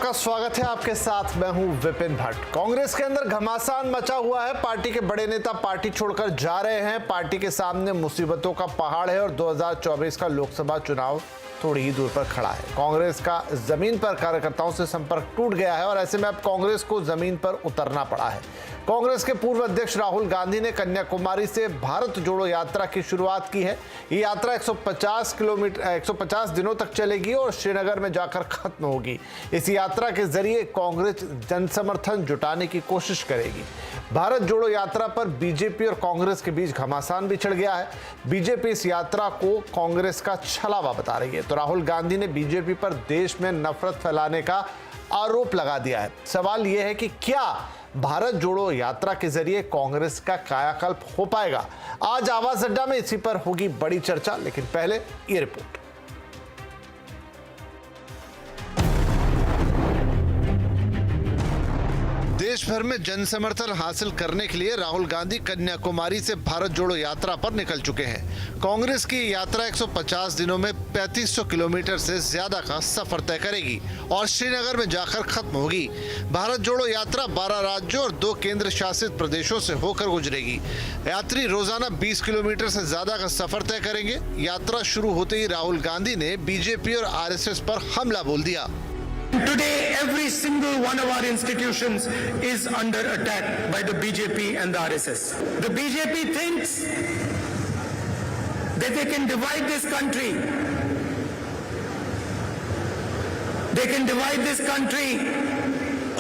का स्वागत है आपके साथ। मैं हूं विपिन भट्ट। कांग्रेस के अंदर घमासान मचा हुआ है। पार्टी के बड़े नेता पार्टी छोड़कर जा रहे हैं। पार्टी के सामने मुसीबतों का पहाड़ है और 2024 का लोकसभा चुनाव थोड़ी ही दूर पर खड़ा है। कांग्रेस का जमीन पर कार्यकर्ताओं से संपर्क टूट गया है और ऐसे में अब कांग्रेस को जमीन पर उतरना पड़ा है। कांग्रेस के पूर्व अध्यक्ष राहुल गांधी ने कन्याकुमारी से भारत जोड़ो यात्रा की शुरुआत की है। ये यात्रा 150 दिनों तक चलेगी और श्रीनगर में जाकर खत्म होगी। इस यात्रा के जरिए कांग्रेस जनसमर्थन जुटाने की कोशिश करेगी। भारत जोड़ो यात्रा पर बीजेपी और कांग्रेस के बीच घमासान भी छिड़ गया है। बीजेपी इस यात्रा को कांग्रेस का छलावा बता रही है तो राहुल गांधी ने बीजेपी पर देश में नफरत फैलाने का आरोप लगा दिया है। सवाल यह है कि क्या भारत जोड़ो यात्रा के जरिए कांग्रेस का कायाकल्प हो पाएगा? आज आवाज अड्डा में इसी पर होगी बड़ी चर्चा, लेकिन पहले ये रिपोर्ट। देश भर में जन समर्थन हासिल करने के लिए राहुल गांधी कन्याकुमारी से भारत जोड़ो यात्रा पर निकल चुके हैं। कांग्रेस की यात्रा 150 दिनों में 3500 किलोमीटर से ज्यादा का सफर तय करेगी और श्रीनगर में जाकर खत्म होगी। भारत जोड़ो यात्रा 12 राज्यों और 2 केंद्र शासित प्रदेशों से होकर गुजरेगी। यात्री रोजाना 20 किलोमीटर से ज्यादा का सफर तय करेंगे। यात्रा शुरू होते ही राहुल गांधी ने बीजेपी और आरएसएस पर हमला बोल दिया। Today, every single one of our institutions is under attack by the BJP and the RSS. The BJP thinks that they can divide this country. They can divide this country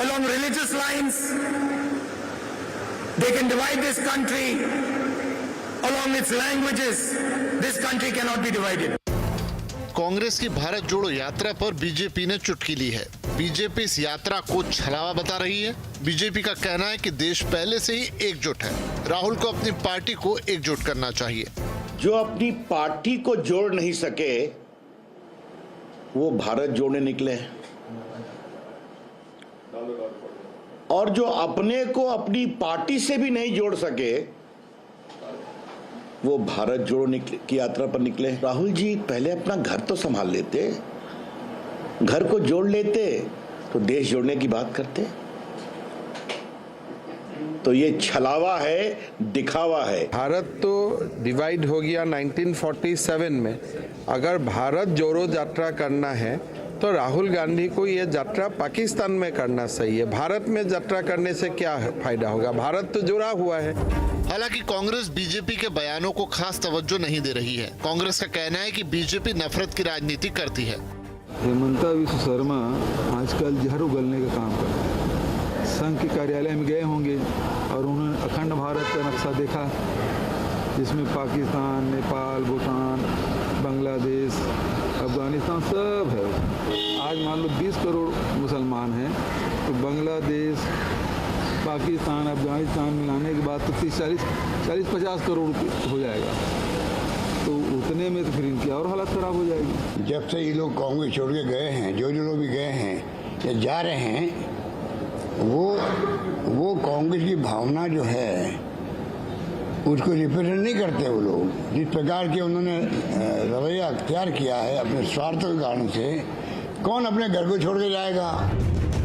along religious lines. They can divide this country along its languages. This country cannot be divided. Congress की भारत जोड़ो यात्रा पर BJP ने चुटकी ली है। BJP इस यात्रा को छलावा बता रही है। बीजेपी का कहना है कि देश पहले से ही एकजुट है। राहुल को अपनी पार्टी को एकजुट करना चाहिए। जो अपनी पार्टी को जोड़ नहीं सके वो भारत जोड़ने निकले और जो अपने को अपनी पार्टी से भी नहीं जोड़ सके वो भारत जोड़ो की यात्रा पर निकले। राहुल जी पहले अपना घर तो संभाल लेते, घर को जोड़ लेते तो देश जोड़ने की बात करते। तो ये छलावा है, दिखावा है। भारत तो डिवाइड हो गया 1947 में। अगर भारत जोड़ो यात्रा करना है तो राहुल गांधी को ये यात्रा पाकिस्तान में करना सही है। भारत में यात्रा करने से क्या फायदा होगा? भारत तो जुड़ा हुआ है। हालांकि कांग्रेस बीजेपी के बयानों को खास तवज्जो नहीं दे रही है। कांग्रेस का कहना है कि बीजेपी नफरत की राजनीति करती है। हेमंता विश्व शर्मा आजकल जहर उगलने का काम करते हैं। संघ के कार्यालय में गए होंगे और उन्होंने अखंड भारत का नक्शा देखा जिसमें पाकिस्तान, नेपाल, भूटान, बांग्लादेश, अफगानिस्तान सब है। आज मान लो 20 करोड़ मुसलमान हैं तो बांग्लादेश, पाकिस्तान, अफगानिस्तान मिलाने के बाद तो 40-50 करोड़ हो जाएगा। तो उतने में तो फिर इनकी और हालत खराब हो जाएगी। जब से ये लोग कांग्रेस छोड़ के गए हैं, जो लोग भी गए हैं या जा रहे हैं, वो कांग्रेस की भावना जो है उसको रिप्रेजेंट नहीं करते। वो लोग जिस प्रकार के उन्होंने रवैया अख्तियार किया है अपने स्वार्थ के कारण से, कौन अपने घर को छोड़ के जाएगा?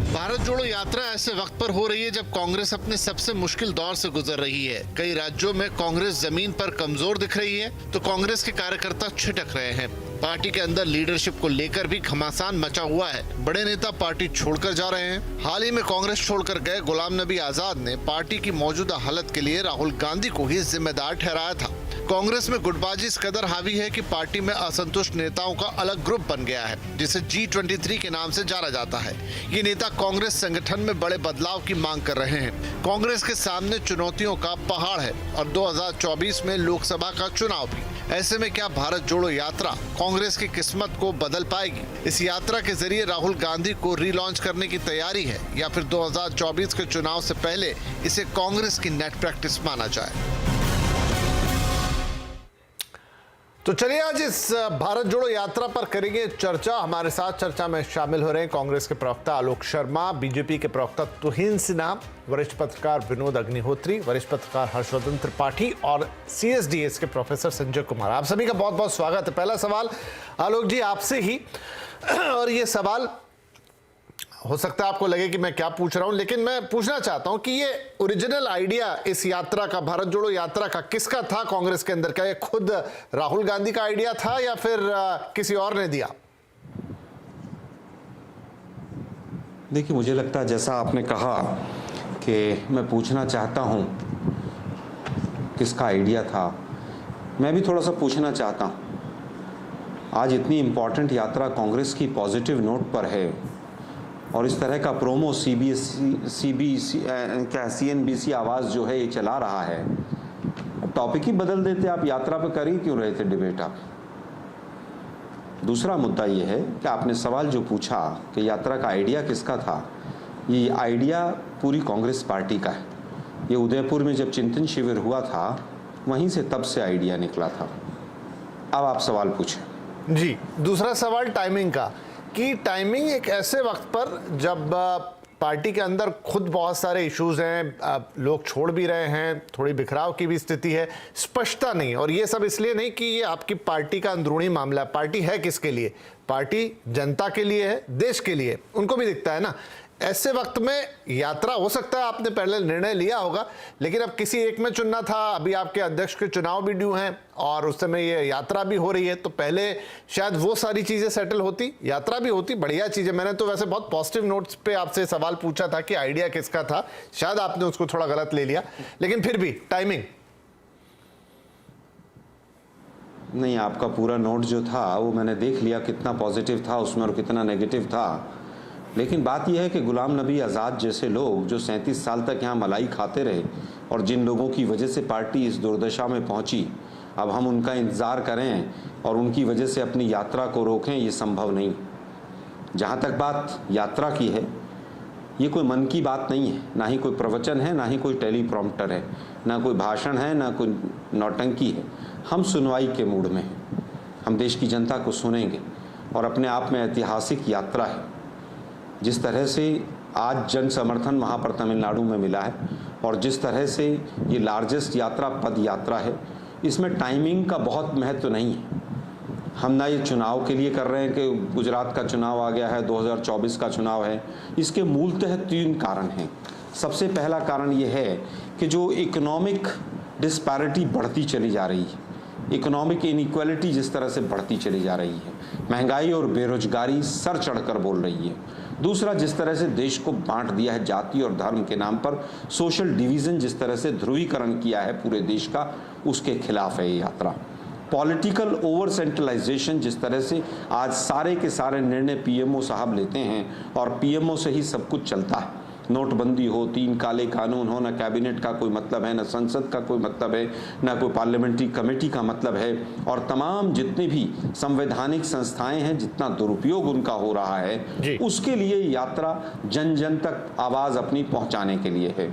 भारत जोड़ो यात्रा ऐसे वक्त पर हो रही है जब कांग्रेस अपने सबसे मुश्किल दौर से गुजर रही है। कई राज्यों में कांग्रेस जमीन पर कमजोर दिख रही है तो कांग्रेस के कार्यकर्ता छिटक रहे हैं। पार्टी के अंदर लीडरशिप को लेकर भी घमासान मचा हुआ है। बड़े नेता पार्टी छोड़कर जा रहे हैं। हाल ही में कांग्रेस छोड़कर गए गुलाम नबी आजाद ने पार्टी की मौजूदा हालत के लिए राहुल गांधी को ही जिम्मेदार ठहराया था। कांग्रेस में गुटबाजी इस कदर हावी है कि पार्टी में असंतुष्ट नेताओं का अलग ग्रुप बन गया है जिसे G23 के नाम से जाना जाता है। ये नेता कांग्रेस संगठन में बड़े बदलाव की मांग कर रहे हैं। कांग्रेस के सामने चुनौतियों का पहाड़ है और 2024 में लोकसभा का चुनाव भी। ऐसे में क्या भारत जोड़ो यात्रा कांग्रेस की किस्मत को बदल पाएगी? इस यात्रा के जरिए राहुल गांधी को रीलॉन्च करने की तैयारी है या फिर 2024 के चुनाव से पहले इसे कांग्रेस की नेट प्रैक्टिस माना जाए? तो चलिए आज इस भारत जोड़ो यात्रा पर करेंगे चर्चा। हमारे साथ चर्चा में शामिल हो रहे हैं कांग्रेस के प्रवक्ता आलोक शर्मा, बीजेपी के प्रवक्ता तुहिन सिन्हा, वरिष्ठ पत्रकार विनोद अग्निहोत्री, वरिष्ठ पत्रकार हर्षवर्धन त्रिपाठी और CSDS के प्रोफेसर संजय कुमार। आप सभी का बहुत बहुत स्वागत है। पहला सवाल आलोक जी आपसे ही, और ये सवाल हो सकता है आपको लगे कि मैं क्या पूछ रहा हूं, लेकिन मैं पूछना चाहता हूं कि ये ओरिजिनल आइडिया इस यात्रा का, भारत जोड़ो यात्रा का, किसका था कांग्रेस के अंदर? क्या ये खुद राहुल गांधी का आइडिया था या फिर किसी और ने दिया? देखिए, मुझे लगता है जैसा आपने कहा कि मैं पूछना चाहता हूं किसका आइडिया था, मैं भी थोड़ा सा पूछना चाहता हूं। आज इतनी इम्पोर्टेंट यात्रा कांग्रेस की पॉजिटिव नोट पर है और इस तरह का प्रोमो CNBC आवाज़ जो है ये चला रहा है। टॉपिक ही बदल देते, आप यात्रा पे कर ही क्यों रहे थे डिबेट आप? दूसरा मुद्दा ये है कि आपने सवाल जो पूछा कि यात्रा का आइडिया किसका था, ये आइडिया पूरी कांग्रेस पार्टी का है। ये उदयपुर में जब चिंतन शिविर हुआ था वहीं से तब से आइडिया निकला था। अब आप सवाल पूछें। जी, दूसरा सवाल टाइमिंग का, कि टाइमिंग एक ऐसे वक्त पर जब पार्टी के अंदर खुद बहुत सारे इश्यूज हैं, लोग छोड़ भी रहे हैं, थोड़ी बिखराव की भी स्थिति है, स्पष्टता नहीं, और ये सब इसलिए नहीं कि ये आपकी पार्टी का अंदरूनी मामला है। पार्टी है किसके लिए? पार्टी जनता के लिए है, देश के लिए, उनको भी दिखता है ना। ऐसे वक्त में यात्रा, हो सकता है आपने पहले निर्णय लिया होगा, लेकिन अब किसी एक में चुनना था। अभी आपके अध्यक्ष के चुनाव भी ड्यू हैं और उस समय ये यात्रा भी हो रही है, तो पहले शायद वो सारी चीजें सेटल होती, यात्रा भी होती, बढ़िया चीज है। मैंने तो वैसे बहुत पॉजिटिव नोट्स पे आपसे सवाल पूछा था कि आइडिया किसका था, शायद आपने उसको थोड़ा गलत ले लिया, लेकिन फिर भी टाइमिंग। नहीं, आपका पूरा नोट जो था वो मैंने देख लिया, कितना पॉजिटिव था उसमें और कितना नेगेटिव था। लेकिन बात यह है कि गुलाम नबी आज़ाद जैसे लोग जो 37 साल तक यहाँ मलाई खाते रहे और जिन लोगों की वजह से पार्टी इस दुर्दशा में पहुंची, अब हम उनका इंतज़ार करें और उनकी वजह से अपनी यात्रा को रोकें, ये संभव नहीं। जहाँ तक बात यात्रा की है, ये कोई मन की बात नहीं है, ना ही कोई प्रवचन है, ना ही कोई टेलीप्रॉम्प्टर है, ना कोई भाषण है, ना कोई नौटंकी है। हम सुनवाई के मूड में हैं। हम देश की जनता को सुनेंगे और अपने आप में ऐतिहासिक यात्रा है। जिस तरह से आज जन समर्थन वहाँ पर तमिलनाडु में मिला है और जिस तरह से ये लार्जेस्ट यात्रा पद यात्रा है, इसमें टाइमिंग का बहुत महत्व नहीं है। हम ना ये चुनाव के लिए कर रहे हैं कि गुजरात का चुनाव आ गया है, 2024 का चुनाव है। इसके मूलतः 3 कारण हैं। सबसे पहला कारण ये है कि जो इकोनॉमिक डिस्पैरिटी बढ़ती चली जा रही है, इकोनॉमिक इनइक्वालिटी जिस तरह से बढ़ती चली जा रही है, महंगाई और बेरोजगारी सर चढ़कर बोल रही है। दूसरा, जिस तरह से देश को बांट दिया है जाति और धर्म के नाम पर, सोशल डिवीज़न जिस तरह से ध्रुवीकरण किया है पूरे देश का, उसके खिलाफ है ये यात्रा। पॉलिटिकल ओवर सेंट्रलाइजेशन जिस तरह से आज सारे के सारे निर्णय पीएमओ साहब लेते हैं और पीएमओ से ही सब कुछ चलता है। नोटबंदी हो, 3 काले कानून हो, ना कैबिनेट का कोई मतलब है, ना संसद का कोई मतलब है, ना कोई पार्लियामेंट्री कमेटी का मतलब है, और तमाम जितने भी संवैधानिक संस्थाएं हैं, जितना दुरुपयोग उनका हो रहा है, उसके लिए यात्रा जन जन तक आवाज़ अपनी पहुंचाने के लिए है।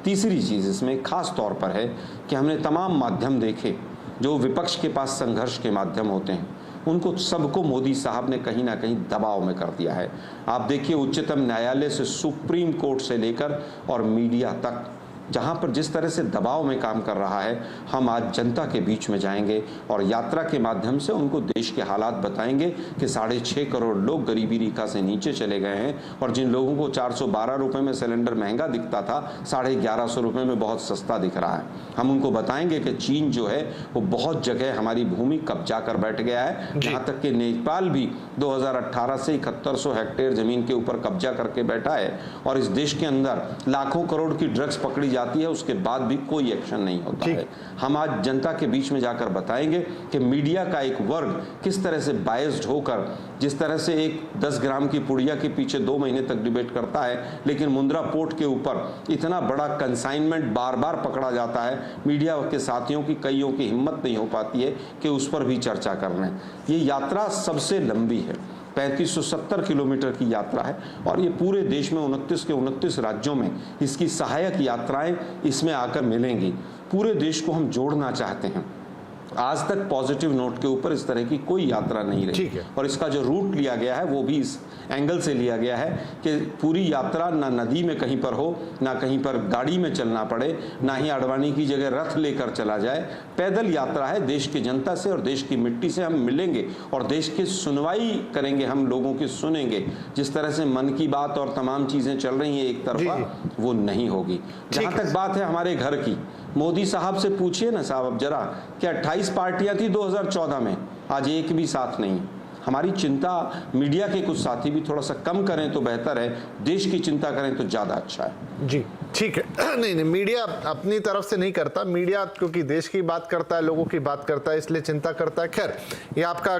तीसरी चीज़ इसमें खास तौर पर है कि हमने तमाम माध्यम देखे जो विपक्ष के पास संघर्ष के माध्यम होते हैं, उनको सबको मोदी साहब ने कहीं ना कहीं दबाव में कर दिया है। आप देखिए, उच्चतम न्यायालय से सुप्रीम कोर्ट से लेकर और मीडिया तक, जहां पर जिस तरह से दबाव में काम कर रहा है, हम आज जनता के बीच में जाएंगे और यात्रा के माध्यम से उनको देश के हालात बताएंगे कि 6.5 करोड़ लोग गरीबी रेखा से नीचे चले गए हैं और जिन लोगों को 412 रुपये में सिलेंडर महंगा दिखता था, 1150 रुपये में बहुत सस्ता दिख रहा है। हम उनको बताएंगे कि चीन जो है वो बहुत जगह हमारी भूमि कब्जा कर बैठ गया है, यहाँ तक कि नेपाल भी 2018 से 7100 हेक्टेयर जमीन के ऊपर कब्जा करके बैठा है और इस देश के अंदर लाखों करोड़ की ड्रग्स पकड़ी जाती है, उसके बाद भी कोई एक्शन नहीं होता है। हम आज जनता के बीच में जाकर बताएंगे कि मीडिया का एक वर्ग किस तरह से बायस्ड होकर, जिस तरह से एक 10 ग्राम की पुड़िया के पीछे 2 महीने तक डिबेट करता है, लेकिन मुंद्रा पोर्ट के ऊपर इतना बड़ा कंसाइनमेंट बार बार पकड़ा जाता है, मीडिया के साथियों की कईयों की हिम्मत नहीं हो पाती है कि उस पर भी चर्चा कर रहे हैं। ये यात्रा सबसे लंबी है, 3570 किलोमीटर की यात्रा है और ये पूरे देश में 29 के 29 राज्यों में इसकी सहायक यात्राएं इसमें आकर मिलेंगी। पूरे देश को हम जोड़ना चाहते हैं आज तक पॉजिटिव नोट के ऊपर इस तरह की कोई यात्रा नहीं रही। ठीक है। और इसका जो रूट लिया गया है वो भी इस एंगल से लिया गया है कि पूरी यात्रा ना नदी में कहीं पर हो, ना कहीं पर गाड़ी में चलना पड़े, ना ही आडवाणी की जगह रथ लेकर चला जाए। पैदल यात्रा है, देश की जनता से और देश की मिट्टी से हम मिलेंगे और देश की सुनवाई करेंगे, हम लोगों की सुनेंगे। जिस तरह से मन की बात और तमाम चीजें चल रही हैं एक तरफा, वो नहीं होगी। जहां तक बात है हमारे घर की, मोदी साहब से पूछिए ना साहब अब जरा कि 28 पार्टियां थी 2014 में, आज एक भी साथ नहीं। हमारी चिंता मीडिया के कुछ साथी भी थोड़ा सा कम करें तो बेहतर है, देश की चिंता करें तो ज्यादा अच्छा है। जी ठीक है। नहीं, मीडिया अपनी तरफ से नहीं करता, मीडिया क्योंकि देश की बात करता है, लोगों की बात करता है, इसलिए चिंता करता है। खैर, ये आपका